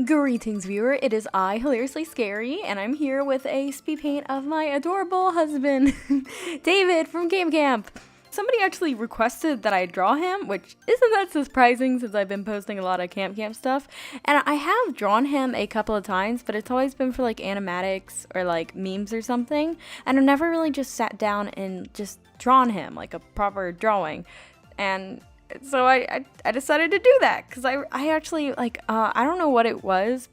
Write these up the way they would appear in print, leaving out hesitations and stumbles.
Greetings, viewer. It is I, Hilariously Scary, and I'm here with a speed paint of my adorable husband, David from Camp. Somebody actually requested that I draw him, which isn't that surprising since I've been posting a lot of Camp stuff. And I have drawn him a couple of times, but it's always been for like animatics or like memes or something. And I've never really just sat down and just drawn him like a proper drawing. And so I decided to do that because I actually like I don't know what was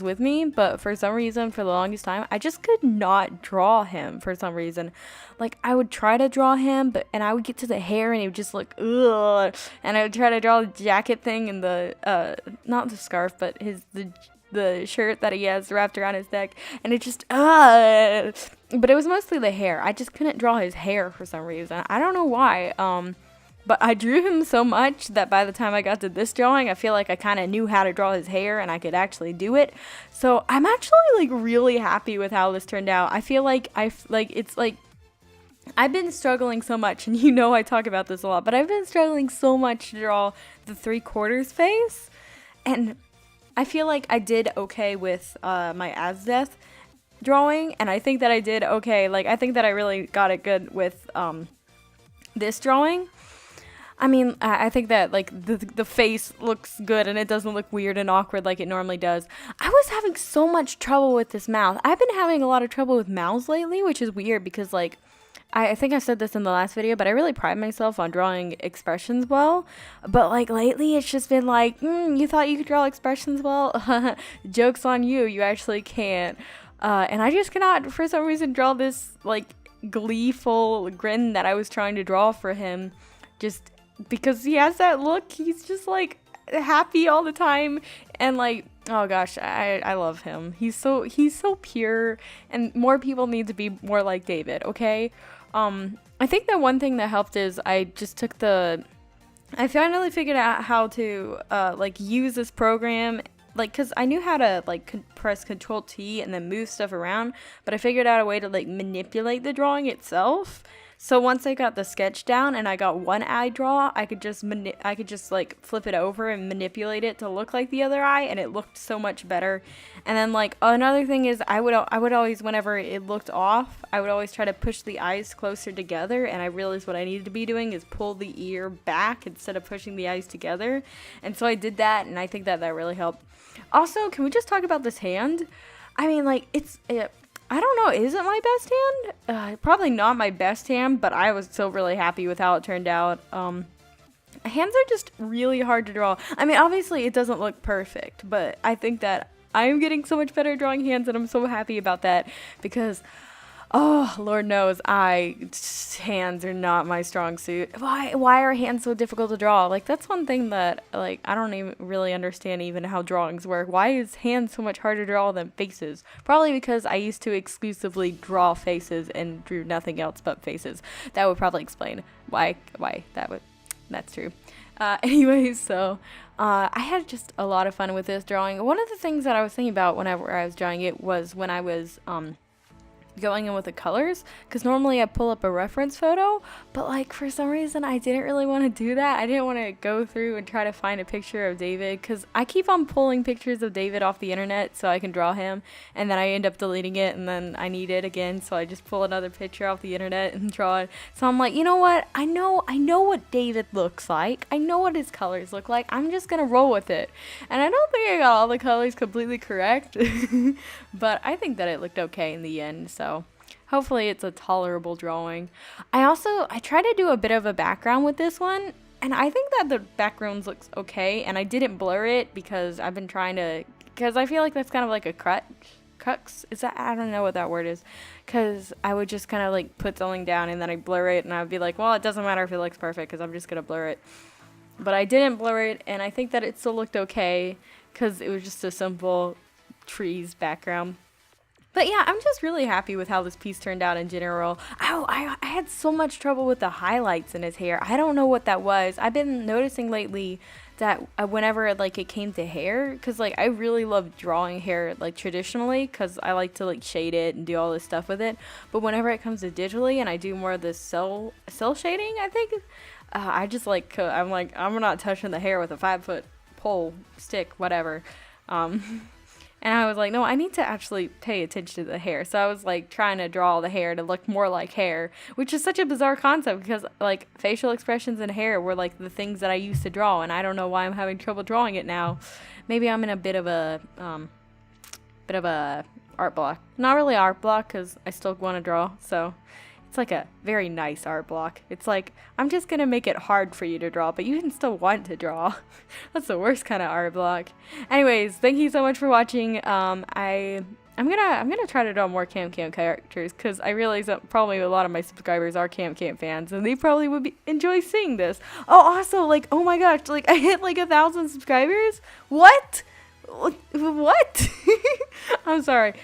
with me, but for some reason for the longest time I just could not draw him for some reason. Like I would try to draw him, and I would get to the hair and it would just look ugh, and I would try to draw the jacket thing and the not the scarf but the shirt that he has wrapped around his neck, and it just but it was mostly the hair. I just couldn't draw his hair for some reason. I don't know why. But I drew him so much that by the time I got to this drawing, I feel like I kind of knew how to draw his hair and I could actually do it. So I'm actually like really happy with how this turned out. I feel like it's like I've been struggling so much, and you know I talk about this a lot, but I've been struggling so much to draw the 3/4 face, and I feel like I did okay with my Azdeath drawing, and I think that I did okay. Like I think that I really got it good with this drawing. I mean, I think that, like, the face looks good and it doesn't look weird and awkward like it normally does. I was having so much trouble with this mouth. I've been having a lot of trouble with mouths lately, which is weird because, like, I think I said this in the last video, but I really pride myself on drawing expressions well. But, like, lately it's just been like, you thought you could draw expressions well? Joke's on you. You actually can't. And I just cannot, for some reason, draw this, like, gleeful grin that I was trying to draw for him. Just because he has that look, he's just like happy all the time, and like, oh gosh, I love him. He's so pure, and more people need to be more like David, okay? I think that one thing that helped is I finally figured out how to like use this program, like, cause I knew how to like press Control T and then move stuff around, but I figured out a way to like manipulate the drawing itself. So once I got the sketch down and I got one eye draw, I could just like flip it over and manipulate it to look like the other eye, and it looked so much better. And then like another thing is I would always, whenever it looked off, I would always try to push the eyes closer together, and I realized what I needed to be doing is pull the ear back instead of pushing the eyes together. And so I did that, and I think that really helped. Also, can we just talk about this hand? I mean, like, I don't know, is it my best hand? Probably not my best hand, but I was still really happy with how it turned out. Hands are just really hard to draw. I mean, obviously it doesn't look perfect, but I think that I'm getting so much better at drawing hands, and I'm so happy about that because, oh, Lord knows, hands are not my strong suit. Why are hands so difficult to draw? Like, that's one thing that, like, I don't even really understand even how drawings work. Why is hands so much harder to draw than faces? Probably because I used to exclusively draw faces and drew nothing else but faces. That would probably explain why that's true. Anyways, so I had just a lot of fun with this drawing. One of the things that I was thinking about whenever I was drawing it was when I was going in with the colors, because normally I pull up a reference photo, but like for some reason I didn't really want to do that. I didn't want to go through and try to find a picture of David, because I keep on pulling pictures of David off the internet so I can draw him, and then I end up deleting it, and then I need it again, so I just pull another picture off the internet and draw it. So I'm like, you know what, I know what David looks like, I know what his colors look like, I'm just gonna roll with it. And I don't think I got all the colors completely correct but I think that it looked okay in the end, so hopefully it's a tolerable drawing. I tried to do a bit of a background with this one, and I think that the background looks okay, and I didn't blur it because I feel like that's kind of like a crux. Is that, I don't know what that word is, because I would just kind of like put something down and then I blur it, and I would be like, well, it doesn't matter if it looks perfect because I'm just gonna blur it. But I didn't blur it, and I think that it still looked okay because it was just a simple trees background. But yeah, I'm just really happy with how this piece turned out in general. I had so much trouble with the highlights in his hair. I don't know what that was. I've been noticing lately that whenever like it came to hair, because like I really love drawing hair like traditionally, because I like to like shade it and do all this stuff with it. But whenever it comes to digitally and I do more of the cell shading, I think I just like I'm not touching the hair with a 5-foot pole stick, whatever. And I was like, no, I need to actually pay attention to the hair. So I was like trying to draw the hair to look more like hair, which is such a bizarre concept because like facial expressions and hair were like the things that I used to draw, and I don't know why I'm having trouble drawing it now. Maybe I'm in a bit of a art block. Not really art block because I still want to draw. So it's like a very nice art block. It's like, I'm just going to make it hard for you to draw, but you can still want to draw. That's the worst kind of art block. Anyways, thank you so much for watching. I'm gonna try to draw more Camp Camp characters because I realize that probably a lot of my subscribers are Camp Camp fans and they probably would enjoy seeing this. Oh, also, like, oh my gosh, like I hit like 1,000 subscribers. What? I'm sorry.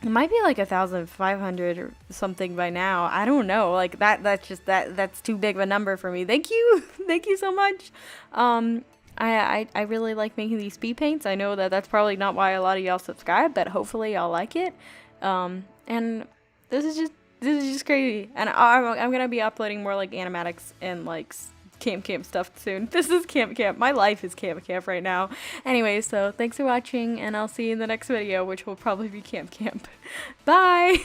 It might be like 1,500 or something by now. I don't know. Like that's too big of a number for me. Thank you. Thank you so much. I really like making these speed paints. I know that that's probably not why a lot of y'all subscribe, but hopefully y'all like it. And this is just crazy. And I'm gonna be uploading more like animatics and like Camp Camp stuff soon. This is Camp Camp. My life is Camp Camp right now. Anyway, so thanks for watching, and I'll see you in the next video, which will probably be Camp Camp. Bye!